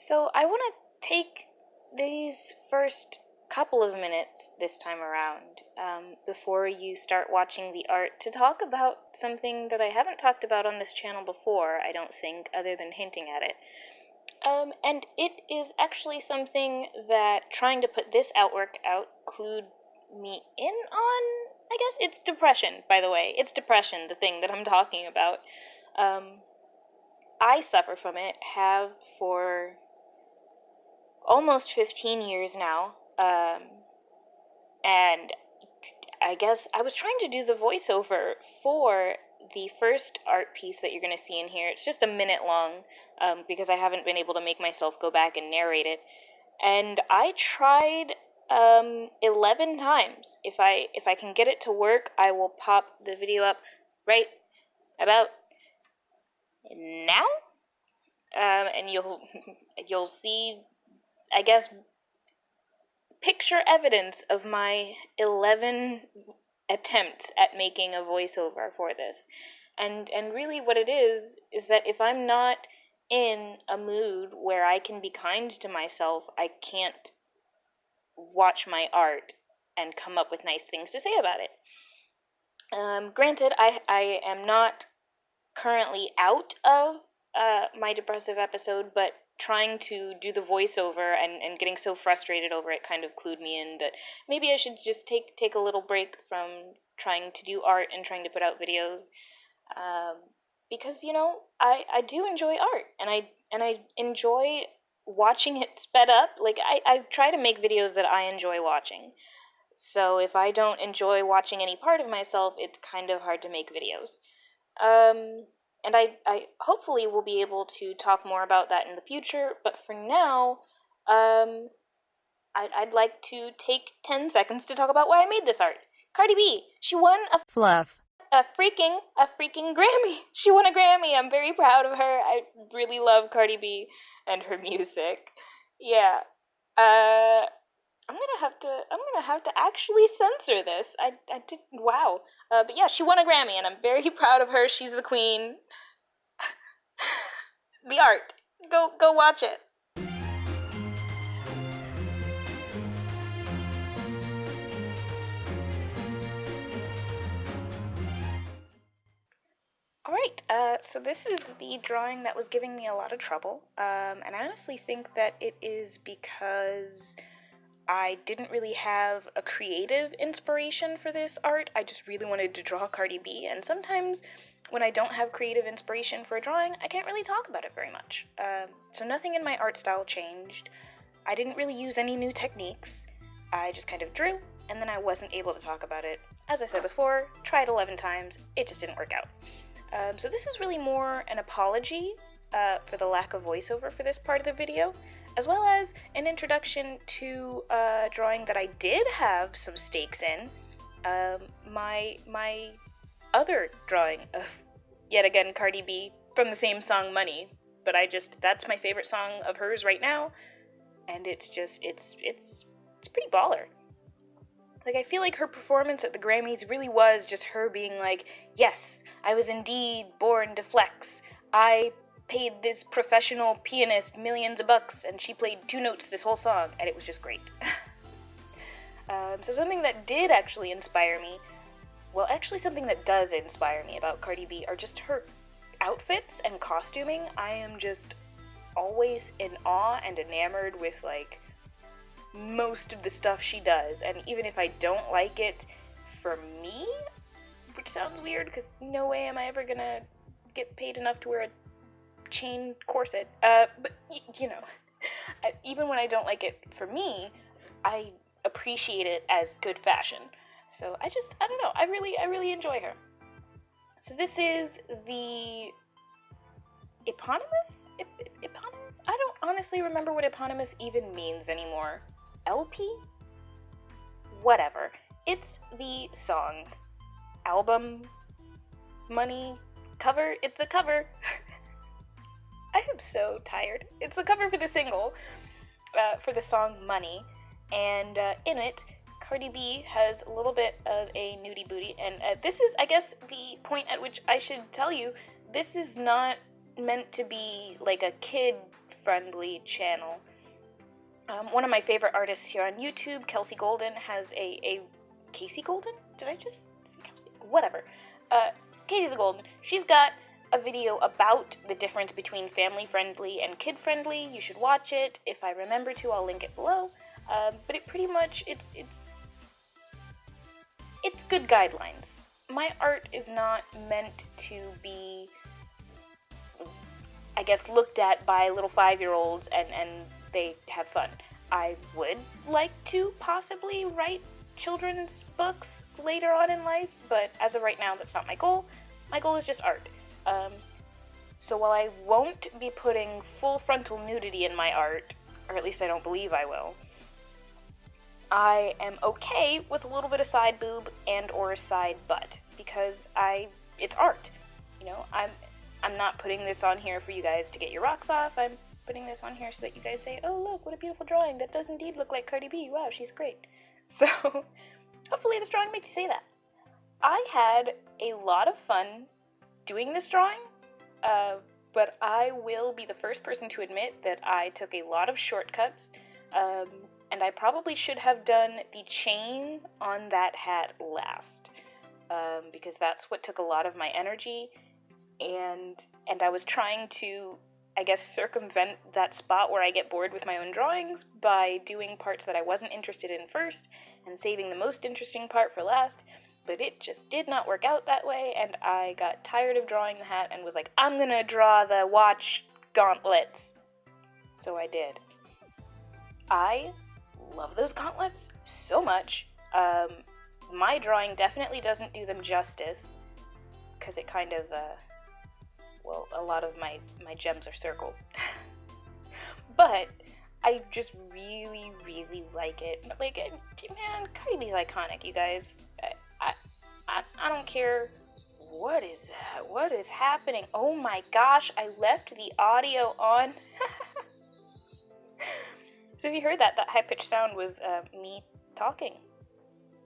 So I want to take these first couple of minutes this time around, before you start watching the art, to talk about something that I haven't talked about on this channel before, I don't think, other than hinting at it. And it is actually something that trying to put this artwork out clued me in on, I guess. It's depression, by the way. It's depression, the thing that I'm talking about. I suffer from it, have for almost 15 years now, and I guess I was trying to do the voiceover for the first art piece that you're going to see in here. It's just a minute long, because I haven't been able to make myself go back and narrate it, and I tried 11 times. If I can get it to work, I will pop the video up right about now, and you'll see, I guess, picture evidence of my 11 attempts at making a voiceover for this. And really what it is that if I'm not in a mood where I can be kind to myself, I can't watch my art and come up with nice things to say about it. Granted, I am not currently out of my depressive episode, but trying to do the voiceover and getting so frustrated over it kind of clued me in that maybe I should just take a little break from trying to do art and trying to put out videos, because, I do enjoy art, and I enjoy watching it sped up. Like, I try to make videos that I enjoy watching, so if I don't enjoy watching any part of myself, it's kind of hard to make videos. And I hopefully will be able to talk more about that in the future, but for now, I'd like to take 10 seconds to talk about why I made this art. Cardi B, she won a freaking Grammy. She won a Grammy. I'm very proud of her. I really love Cardi B and her music. Yeah. I'm gonna have to actually censor this. I did, wow. But yeah, she won a Grammy, and I'm very proud of her. She's the queen. The art. Go watch it. Alright, so this is the drawing that was giving me a lot of trouble, and I honestly think that it is because I didn't really have a creative inspiration for this art. I just really wanted to draw Cardi B, and sometimes when I don't have creative inspiration for a drawing, I can't really talk about it very much. So nothing in my art style changed. I didn't really use any new techniques. I just kind of drew, and then I wasn't able to talk about it. As I said before, tried 11 times, it just didn't work out. So this is really more an apology for the lack of voiceover for this part of the video, as well as an introduction to a drawing that I did have some stakes in, my other drawing of, yet again, Cardi B, from the same song, Money, but that's my favorite song of hers right now, and it's pretty baller. Like, I feel like her performance at the Grammys really was just her being like, yes, I was indeed born to flex. I paid this professional pianist millions of bucks, and she played 2 notes this whole song, and it was just great. So something that did actually inspire me, well, actually something that does inspire me about Cardi B are just her outfits and costuming. I am just always in awe and enamored with, like, most of the stuff she does, and even if I don't like it for me, which sounds weird because no way am I ever gonna get paid enough to wear a chain corset, but even when I don't like it for me, I appreciate it as good fashion. So I don't know, I really enjoy her. So this is the eponymous? I don't honestly remember what eponymous even means anymore. LP? Whatever. It's the song, album, Money, cover. It's the cover. I am so tired. It's the cover for the single, for the song Money, and in it, Cardi B has a little bit of a nudie booty, and this is, I guess, the point at which I should tell you, this is not meant to be like a kid kid-friendly channel. One of my favorite artists here on YouTube, Kelsey Golden, has a Casey Golden? Did I just say Kelsey? Whatever. Casey the Golden. She's got a video about the difference between family-friendly and kid-friendly. You should watch it. If I remember to, I'll link it below. But it pretty much, it's good guidelines. My art is not meant to be, I guess, looked at by little 5-year-olds and they have fun. I would like to possibly write children's books later on in life, but as of right now, that's not my goal. My goal is just art. So while I won't be putting full frontal nudity in my art, or at least I don't believe I will, I am okay with a little bit of side boob and or a side butt, because it's art. You know, I'm not putting this on here for you guys to get your rocks off. I'm putting this on here so that you guys say, oh look, what a beautiful drawing. That does indeed look like Cardi B. Wow, she's great. So, hopefully this drawing makes you say that. I had a lot of fun doing this drawing, but I will be the first person to admit that I took a lot of shortcuts, and I probably should have done the chain on that hat last, because that's what took a lot of my energy, and I was trying to, I guess, circumvent that spot where I get bored with my own drawings by doing parts that I wasn't interested in first and saving the most interesting part for last, but it just did not work out that way, and I got tired of drawing the hat and was like, I'm gonna draw the watch gauntlets. So I did. I love those gauntlets so much. My drawing definitely doesn't do them justice, because it kind of, well, a lot of my gems are circles. But I just really, really like it. Like, man, Cardi B's iconic, you guys. I don't care. What is that? What is happening? Oh my gosh, I left the audio on. So if you heard that high-pitched sound was me talking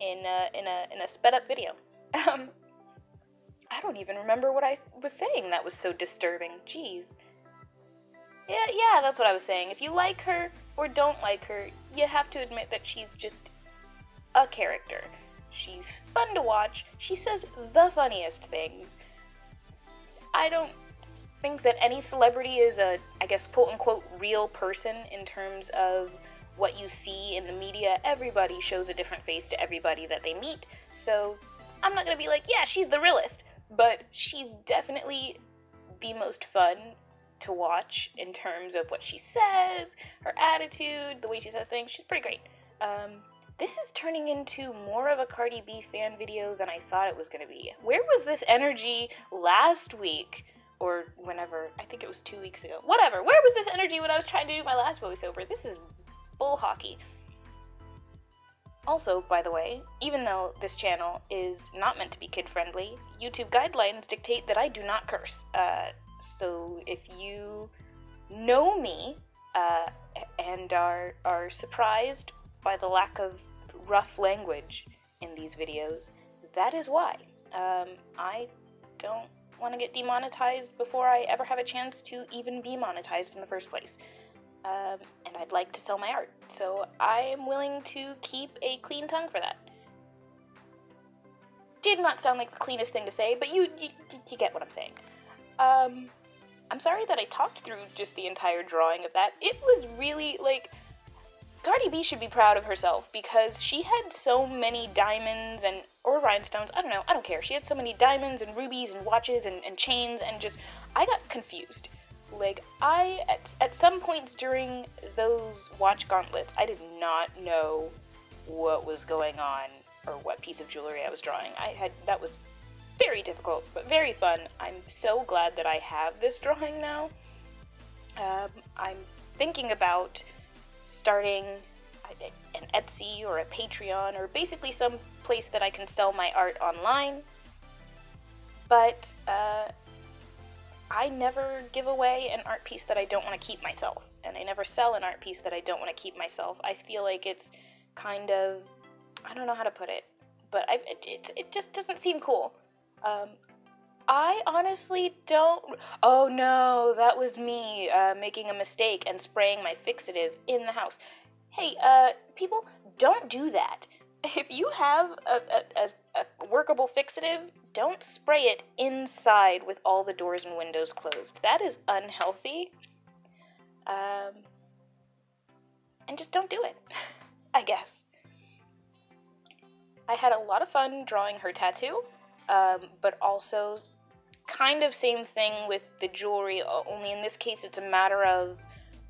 in a sped-up video. I don't even remember what I was saying that was so disturbing. Jeez. Yeah, that's what I was saying. If you like her or don't like her, you have to admit that she's just a character. She's fun to watch. She says the funniest things. I don't think that any celebrity is a, I guess, quote-unquote, real person in terms of what you see in the media. Everybody shows a different face to everybody that they meet, so I'm not gonna be like, yeah, she's the realest, but she's definitely the most fun to watch in terms of what she says, her attitude, the way she says things. She's pretty great. This is turning into more of a Cardi B fan video than I thought it was going to be. Where was this energy last week? Or whenever, I think it was 2 weeks ago. Whatever, where was this energy when I was trying to do my last voiceover? This is bull hockey. Also, by the way, even though this channel is not meant to be kid-friendly, YouTube guidelines dictate that I do not curse. So if you know me and are surprised by the lack of rough language in these videos, that is why. I don't want to get demonetized before I ever have a chance to even be monetized in the first place. And I'd like to sell my art, so I am willing to keep a clean tongue for that. Did not sound like the cleanest thing to say, but you get what I'm saying. I'm sorry that I talked through just the entire drawing of that. It was really, like, Cardi B should be proud of herself, because she had so many diamonds or rhinestones, I don't care. She had so many diamonds and rubies and watches and chains, and just, I got confused. Like, at some points during those watch gauntlets, I did not know what was going on or what piece of jewelry I was drawing. That was very difficult, but very fun. I'm so glad that I have this drawing now. I'm thinking about starting an Etsy or a Patreon, or basically some place that I can sell my art online, but I never give away an art piece that I don't want to keep myself, and I never sell an art piece that I don't want to keep myself. I feel like it's kind of, I don't know how to put it, but it just doesn't seem cool. I honestly don't... Oh no, that was me making a mistake and spraying my fixative in the house. Hey, people, don't do that. If you have a workable fixative, don't spray it inside with all the doors and windows closed. That is unhealthy. And just don't do it, I guess. I had a lot of fun drawing her tattoo, but also kind of same thing with the jewelry, only in this case it's a matter of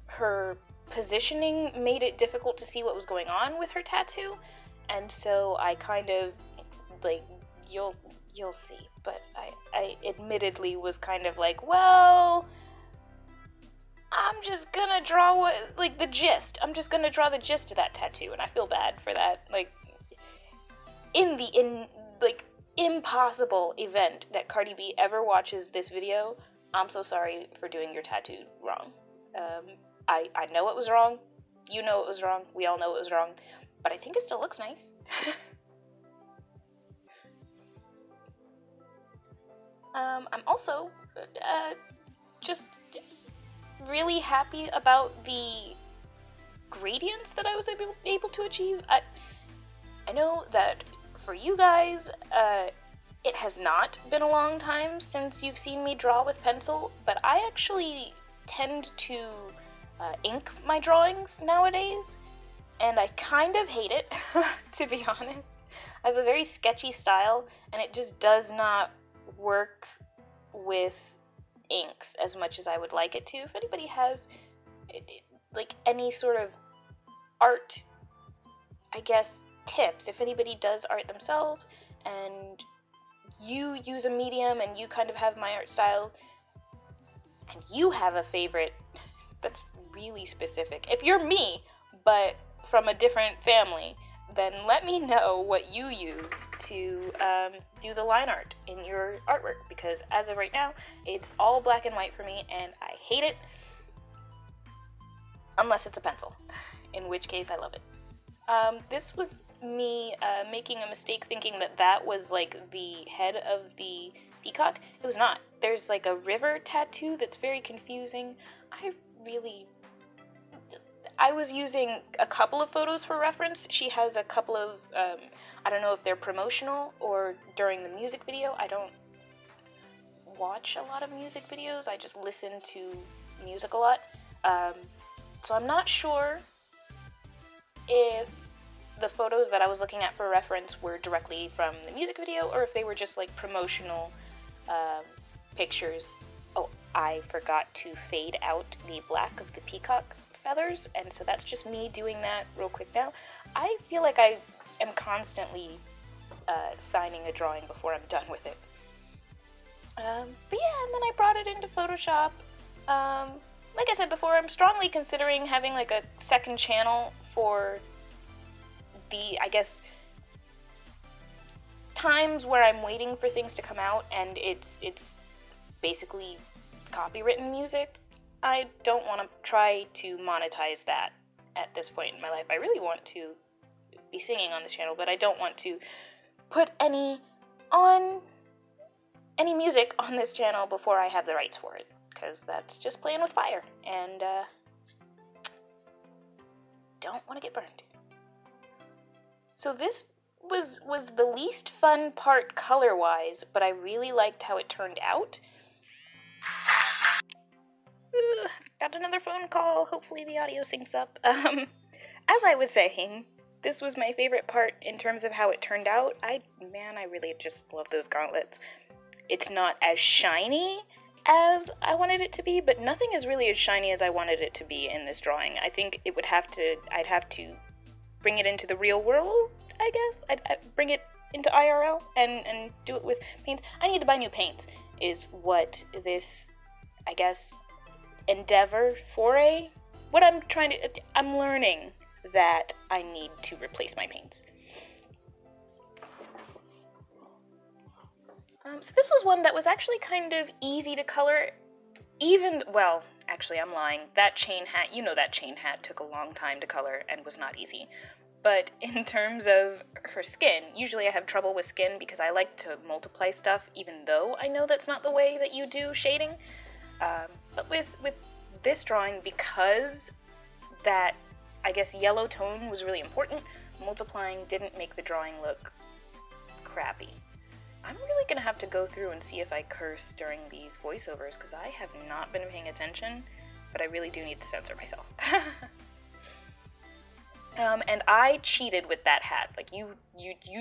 her positioning made it difficult to see what was going on with her tattoo, and so I kind of, like, you'll see, but I admittedly was kind of like, well, I'm just gonna draw the gist. I'm just gonna draw the gist of that tattoo, and I feel bad for that. Like, in the impossible event that Cardi B ever watches this video, I'm so sorry for doing your tattoo wrong. I know it was wrong. You know it was wrong. We all know it was wrong. But I think it still looks nice. I'm also just really happy about the gradients that I was able to achieve. I know that for you guys, it has not been a long time since you've seen me draw with pencil, but I actually tend to ink my drawings nowadays, and I kind of hate it, to be honest. I have a very sketchy style, and it just does not work with inks as much as I would like it to. If anybody has like any sort of art, I guess, tips, if anybody does art themselves and you use a medium and you kind of have my art style and you have a favorite that's really specific, if you're me but from a different family, then let me know what you use to do the line art in your artwork, because as of right now, it's all black and white for me, and I hate it, unless it's a pencil, in which case I love it. This was me making a mistake thinking that that was like the head of the peacock. It was not. There's like a river tattoo that's very confusing. I was using a couple of photos for reference. She has a couple of, I don't know if they're promotional or during the music video. I don't watch a lot of music videos. I just listen to music a lot. So I'm not sure if the photos that I was looking at for reference were directly from the music video or if they were just like promotional pictures. Oh, I forgot to fade out the black of the peacock feathers, and so that's just me doing that real quick now. I feel like I am constantly signing a drawing before I'm done with it. But yeah, and then I brought it into Photoshop. Like I said before, I'm strongly considering having like a second channel for the, I guess, times where I'm waiting for things to come out and it's basically copywritten music. I don't want to try to monetize that at this point in my life. I really want to be singing on this channel, but I don't want to put any music on this channel before I have the rights for it, because that's just playing with fire, and don't want to get burned. So this was the least fun part color-wise, but I really liked how it turned out. Got another phone call. Hopefully the audio syncs up. As I was saying, this was my favorite part in terms of how it turned out. I really just love those gauntlets. It's not as shiny as I wanted it to be, but nothing is really as shiny as I wanted it to be in this drawing. I think I'd have to bring it into the real world, I guess. I'd bring it into IRL and do it with paints. I need to buy new paints, is what this, I guess, endeavor, foray, what I'm learning that I need to replace my paints. So this was one that was actually kind of easy to color, well, actually I'm lying, that chain hat, that chain hat took a long time to color and was not easy. But in terms of her skin, usually I have trouble with skin because I like to multiply stuff even though I know that's not the way that you do shading. But with this drawing, because that, I guess, yellow tone was really important, multiplying didn't make the drawing look crappy. I'm really gonna have to go through and see if I curse during these voiceovers because I have not been paying attention, but I really do need to censor myself. And I cheated with that hat. Like, you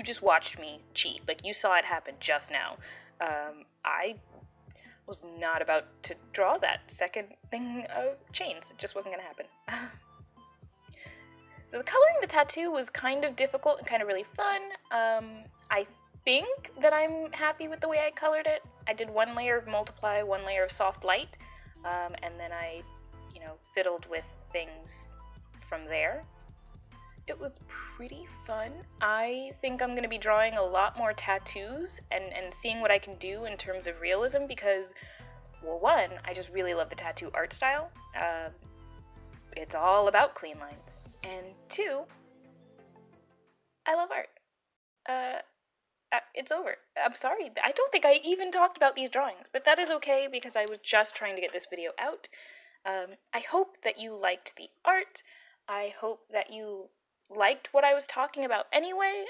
just watched me cheat. Like, you saw it happen just now. I was not about to draw that second thing of chains. It just wasn't gonna happen. So the coloring the tattoo was kind of difficult and kind of really fun. I think that I'm happy with the way I colored it. I did one layer of multiply, one layer of soft light, and then I, fiddled with things from there. It was pretty fun. I think I'm going to be drawing a lot more tattoos and seeing what I can do in terms of realism because, well, one, I just really love the tattoo art style. It's all about clean lines. And two, I love art. It's over. I'm sorry. I don't think I even talked about these drawings, but that is okay because I was just trying to get this video out. I hope that you liked the art. I hope that you liked what I was talking about anyway.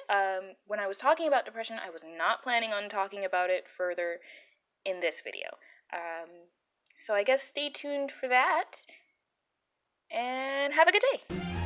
When I was talking about depression, I was not planning on talking about it further in this video. So I guess stay tuned for that, and have a good day!